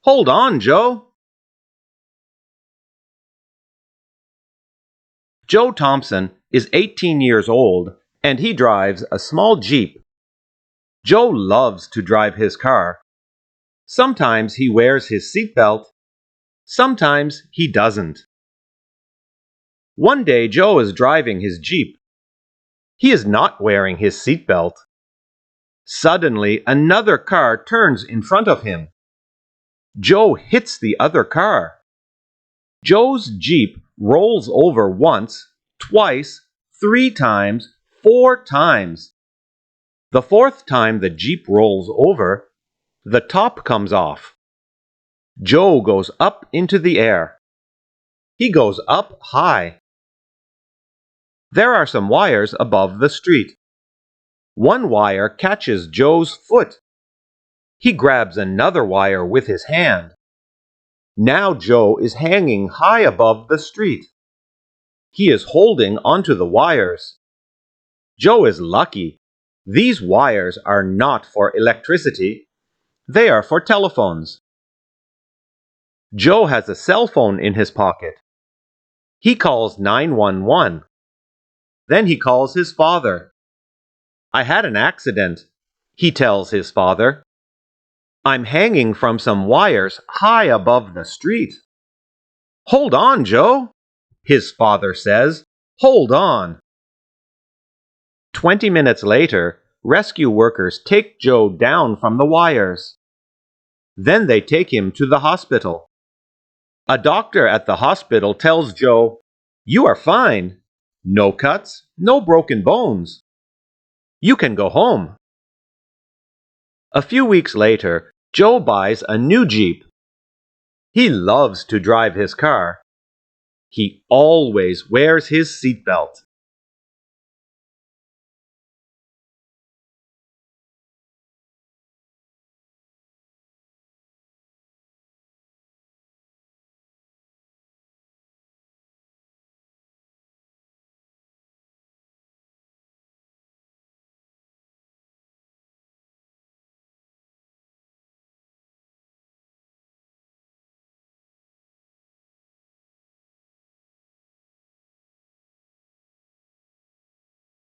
Hold on, Joe! Joe Thompson is 18 years old and he drives a small Jeep. Joe loves to drive his car. Sometimes he wears his seatbelt, sometimes he doesn't. One day Joe is driving his Jeep. He is not wearing his seatbelt. Suddenly, another car turns in front of him. Joe hits the other car. Joe's Jeep rolls over once, twice, 3 times, 4 times. The 4th time the Jeep rolls over, the top comes off. Joe goes up into the air. He goes up high. There are some wires above the street. One wire catches Joe's foot. He grabs another wire with his hand. Now Joe is hanging high above the street. He is holding onto the wires. Joe is lucky. These wires are not for electricity. They are for telephones. Joe has a cell phone in his pocket. He calls 911. Then he calls his father. I had an accident, he tells his father. I'm hanging from some wires high above the street. Hold on, Joe, his father says. Hold on. 20 minutes later, rescue workers take Joe down from the wires. Then they take him to the hospital. A doctor at the hospital tells Joe, "You are fine. No cuts, no broken bones. You can go home." A few weeks later, Joe buys a new Jeep. He loves to drive his car. He always wears his seatbelt.